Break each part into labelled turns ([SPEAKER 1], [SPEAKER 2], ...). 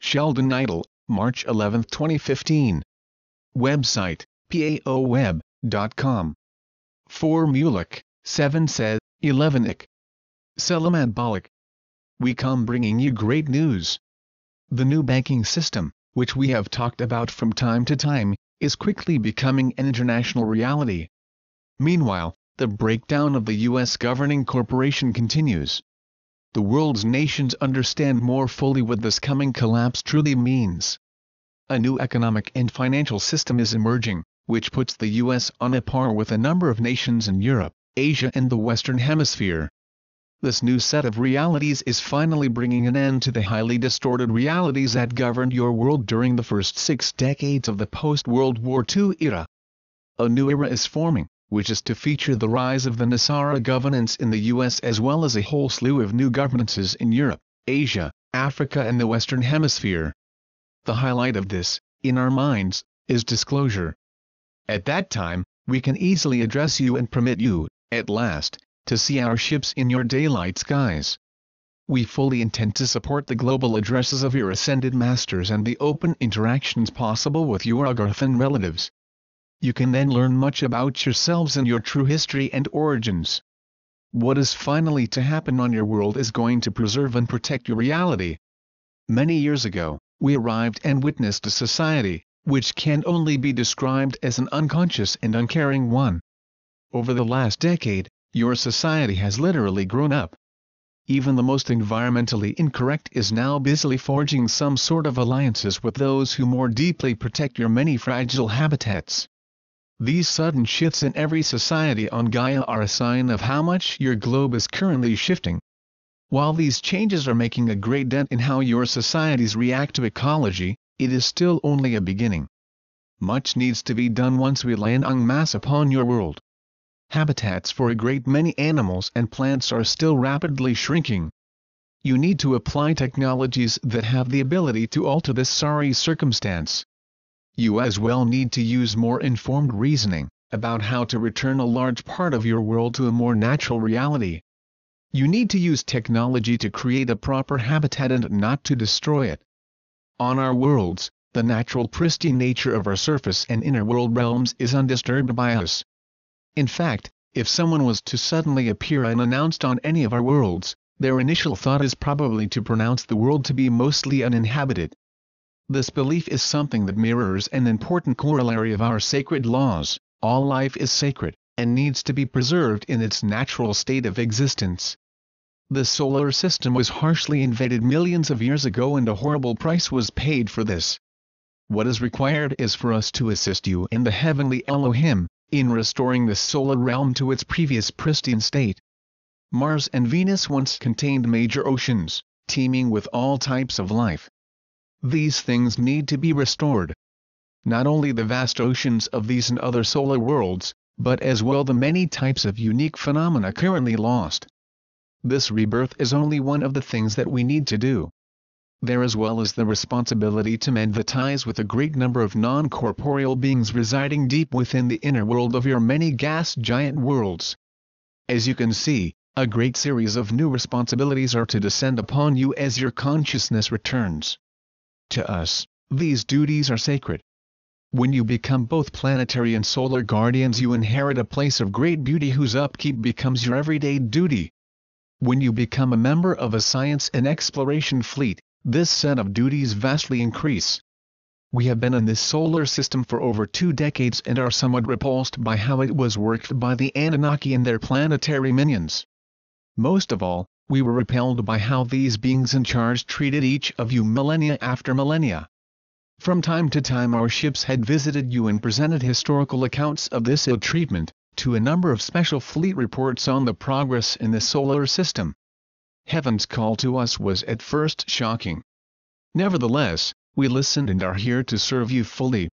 [SPEAKER 1] Sheldan Nidle, March 11, 2015. Website, paoweb.com. 4 Muluc, 7 says, 11 ik. Selamat Balik. We come bringing you great news. The new banking system, which we have talked about from time to time, is quickly becoming an international reality. Meanwhile, the breakdown of the U.S. governing corporation continues. The world's nations understand more fully what this coming collapse truly means. A new economic and financial system is emerging, which puts the U.S. on a par with a number of nations in Europe, Asia and the Western Hemisphere. This new set of realities is finally bringing an end to the highly distorted realities that governed your world during the first 6 decades of the post-World War II era. A new era is forming, which is to feature the rise of the NESARA governance in the U.S. as well as a whole slew of new governances in Europe, Asia, Africa and the Western Hemisphere. The highlight of this, in our minds, is disclosure. At that time, we can easily address you and permit you, at last, to see our ships in your daylight skies. We fully intend to support the global addresses of your ascended masters and the open interactions possible with your Agarthan relatives. You can then learn much about yourselves and your true history and origins. What is finally to happen on your world is going to preserve and protect your reality. Many years ago, we arrived and witnessed a society, which can only be described as an unconscious and uncaring one. Over the last decade, your society has literally grown up. Even the most environmentally incorrect is now busily forging some sort of alliances with those who more deeply protect your many fragile habitats. These sudden shifts in every society on Gaia are a sign of how much your globe is currently shifting. While these changes are making a great dent in how your societies react to ecology, it is still only a beginning. Much needs to be done once we land en masse upon your world. Habitats for a great many animals and plants are still rapidly shrinking. You need to apply technologies that have the ability to alter this sorry circumstance. You as well need to use more informed reasoning about how to return a large part of your world to a more natural reality. You need to use technology to create a proper habitat and not to destroy it. On our worlds, the natural pristine nature of our surface and inner world realms is undisturbed by us. In fact, if someone was to suddenly appear unannounced on any of our worlds, their initial thought is probably to pronounce the world to be mostly uninhabited. This belief is something that mirrors an important corollary of our sacred laws: all life is sacred, and needs to be preserved in its natural state of existence. The solar system was harshly invaded millions of years ago and a horrible price was paid for this. What is required is for us to assist you in the heavenly Elohim, in restoring the solar realm to its previous pristine state. Mars and Venus once contained major oceans, teeming with all types of life. These things need to be restored. Not only the vast oceans of these and other solar worlds, but as well the many types of unique phenomena currently lost. This rebirth is only one of the things that we need to do. There as well is the responsibility to mend the ties with a great number of non-corporeal beings residing deep within the inner world of your many gas giant worlds. As you can see, a great series of new responsibilities are to descend upon you as your consciousness returns. To us, these duties are sacred. When you become both planetary and solar guardians, you inherit a place of great beauty whose upkeep becomes your everyday duty. When you become a member of a science and exploration fleet, this set of duties vastly increase. We have been in this solar system for over 2 decades and are somewhat repulsed by how it was worked by the Anunnaki and their planetary minions. Most of all, we were repelled by how these beings in charge treated each of you millennia after millennia. From time to time our ships had visited you and presented historical accounts of this ill treatment, to a number of special fleet reports on the progress in the solar system. Heaven's call to us was at first shocking. Nevertheless, we listened and are here to serve you fully.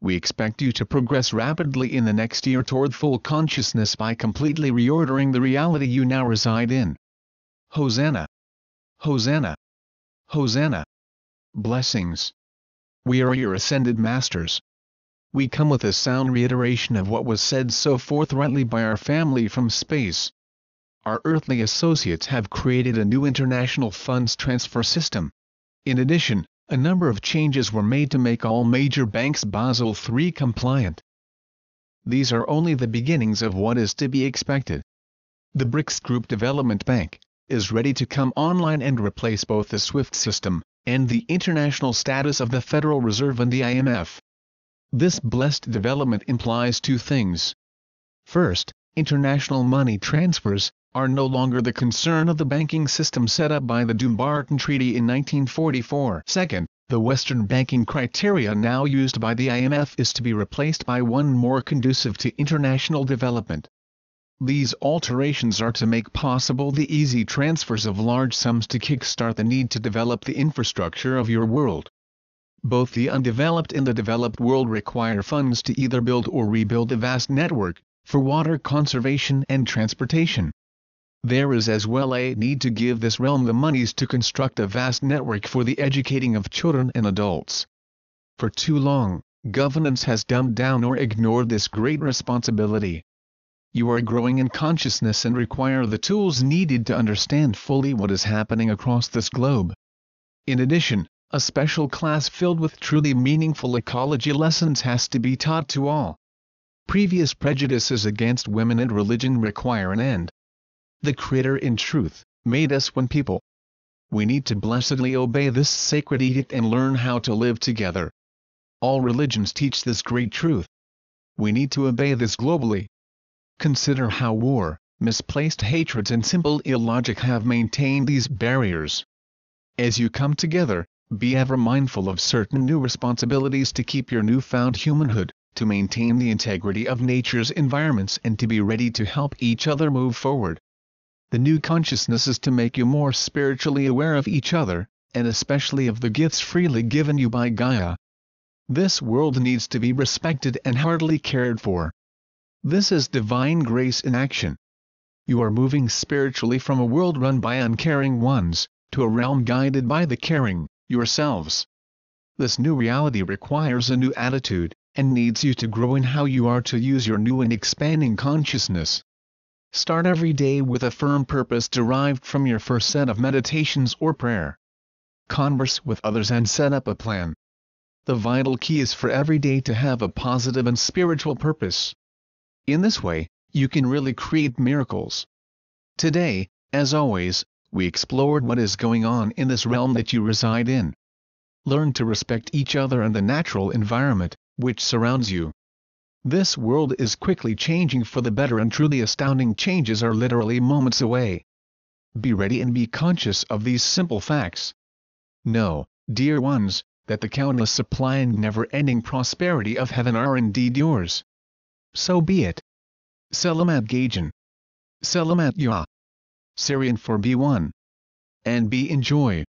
[SPEAKER 1] We expect you to progress rapidly in the next year toward full consciousness by completely reordering the reality you now reside in. Hosanna! Hosanna! Hosanna! Blessings! We are your ascended masters. We come with a sound reiteration of what was said so forthrightly by our family from space. Our earthly associates have created a new international funds transfer system. In addition, a number of changes were made to make all major banks Basel III compliant. These are only the beginnings of what is to be expected. The BRICS Group Development Bank is ready to come online and replace both the SWIFT system and the international status of the Federal Reserve and the IMF. This blessed development implies two things. First, international money transfers are no longer the concern of the banking system set up by the Dumbarton Treaty in 1944. Second, the Western banking criteria now used by the IMF is to be replaced by one more conducive to international development. These alterations are to make possible the easy transfers of large sums to kickstart the need to develop the infrastructure of your world. Both the undeveloped and the developed world require funds to either build or rebuild a vast network for water conservation and transportation. There is as well a need to give this realm the monies to construct a vast network for the educating of children and adults. For too long, governance has dumbed down or ignored this great responsibility. You are growing in consciousness and require the tools needed to understand fully what is happening across this globe. In addition, a special class filled with truly meaningful ecology lessons has to be taught to all. Previous prejudices against women and religion require an end. The Creator in truth made us one people. We need to blessedly obey this sacred edict and learn how to live together. All religions teach this great truth. We need to obey this globally. Consider how war, misplaced hatreds and simple illogic have maintained these barriers. As you come together, be ever mindful of certain new responsibilities to keep your newfound humanhood, to maintain the integrity of nature's environments and to be ready to help each other move forward. The new consciousness is to make you more spiritually aware of each other, and especially of the gifts freely given you by Gaia. This world needs to be respected and heartily cared for. This is divine grace in action. You are moving spiritually from a world run by uncaring ones, to a realm guided by the caring, yourselves. This new reality requires a new attitude, and needs you to grow in how you are to use your new and expanding consciousness. Start every day with a firm purpose derived from your first set of meditations or prayer. Converse with others and set up a plan. The vital key is for every day to have a positive and spiritual purpose. In this way, you can really create miracles. Today, as always, we explored what is going on in this realm that you reside in. Learn to respect each other and the natural environment which surrounds you. This world is quickly changing for the better, and truly astounding changes are literally moments away. Be ready and be conscious of these simple facts. Know, dear ones, that the countless supply and never-ending prosperity of heaven are indeed yours. So be it. Selamat Gajan. Selamat Ya. Syrian for be one. And be enjoy.